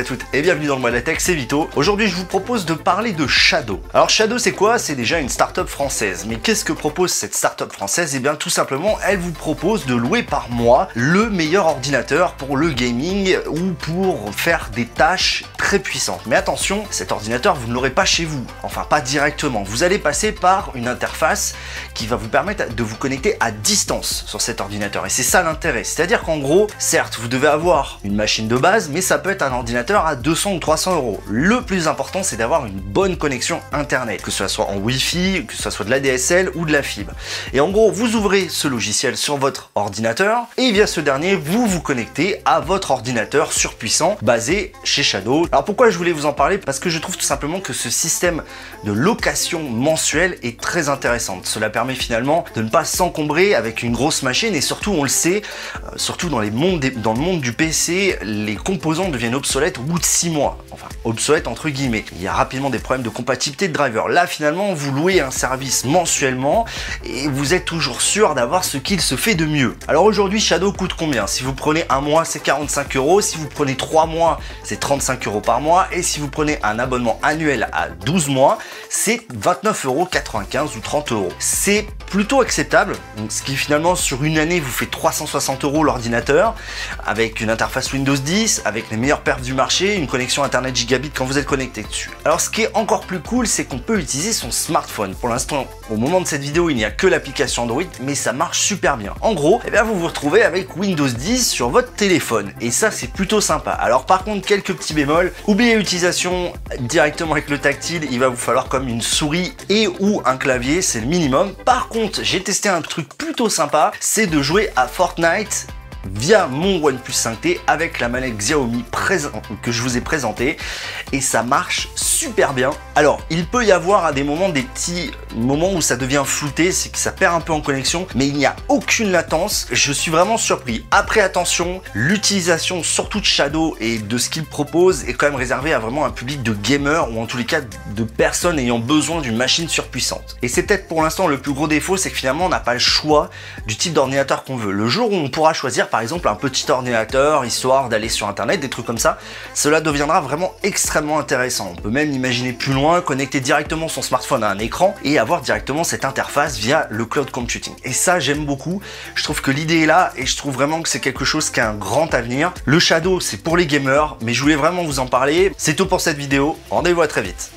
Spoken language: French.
toutes et bienvenue dans le Mois de la Tech, c'est Vito. Aujourd'hui je vous propose de parler de Shadow. Alors Shadow c'est quoi? C'est déjà une start-up française. Mais qu'est-ce que propose cette start-up française? Eh bien tout simplement elle vous propose de louer par mois le meilleur ordinateur pour le gaming ou pour faire des tâches très puissantes. Mais attention, cet ordinateur vous ne l'aurez pas chez vous, enfin pas directement. Vous allez passer par une interface qui va vous permettre de vous connecter à distance sur cet ordinateur. Et c'est ça l'intérêt. C'est-à-dire qu'en gros, certes vous devez avoir une machine de base, mais ça peut être un ordinateur à 200 ou 300 euros. Le plus important, c'est d'avoir une bonne connexion internet, que ce soit en Wi-Fi, que ce soit de l'ADSL ou de la fibre. Et en gros, vous ouvrez ce logiciel sur votre ordinateur et via ce dernier, vous vous connectez à votre ordinateur surpuissant basé chez Shadow. Alors pourquoi je voulais vous en parler? Parce que je trouve tout simplement que ce système de location mensuelle est très intéressant. Cela permet finalement de ne pas s'encombrer avec une grosse machine et surtout, on le sait, surtout dans le monde du PC, les composants deviennent obsolètes au bout de 6 mois. Enfin, obsolètes entre guillemets. Il y a rapidement des problèmes de compatibilité de driver. Là, finalement, vous louez un service mensuellement et vous êtes toujours sûr d'avoir ce qu'il se fait de mieux. Alors aujourd'hui, Shadow coûte combien? Si vous prenez un mois, c'est 45 euros. Si vous prenez 3 mois, c'est 35 euros par mois. Et si vous prenez un abonnement annuel à 12 mois, c'est 29,95 euros ou 30 euros. C'est plutôt acceptable. Donc, ce qui finalement, sur une année, vous fait 360 euros l'ordinateur avec une interface Windows 10, avec les meilleures perfs du marché, une connexion internet gigabit quand vous êtes connecté dessus. Alors ce qui est encore plus cool, c'est qu'on peut utiliser son smartphone. Pour l'instant, au moment de cette vidéo, il n'y a que l'application Android, mais ça marche super bien. En gros, eh bien, vous vous retrouvez avec Windows 10 sur votre téléphone. Et ça, c'est plutôt sympa. Alors par contre, quelques petits bémols. Oubliez l'utilisation directement avec le tactile. Il va vous falloir comme une souris et ou un clavier, c'est le minimum. Par contre, j'ai testé un truc plutôt sympa, c'est de jouer à Fortnite via mon OnePlus 5T avec la manette Xiaomi que je vous ai présentée et ça marche super bien. Alors il peut y avoir à des moments des petits moments où ça devient flouté, c'est que ça perd un peu en connexion, mais il n'y a aucune latence. Je suis vraiment surpris. Après attention, l'utilisation surtout de Shadow et de ce qu'il propose est quand même réservée à vraiment un public de gamers ou en tous les cas de personnes ayant besoin d'une machine surpuissante. Et c'est peut-être pour l'instant le plus gros défaut, c'est que finalement on n'a pas le choix du type d'ordinateur qu'on veut. Le jour où on pourra choisir par exemple un petit ordinateur histoire d'aller sur internet, des trucs comme ça, cela deviendra vraiment extrêmement intéressant. On peut même imaginer plus loin, connecter directement son smartphone à un écran et avoir directement cette interface via le cloud computing. Et ça j'aime beaucoup, je trouve que l'idée est là et je trouve vraiment que c'est quelque chose qui a un grand avenir. Le Shadow c'est pour les gamers, mais je voulais vraiment vous en parler. C'est tout pour cette vidéo, rendez-vous à très vite.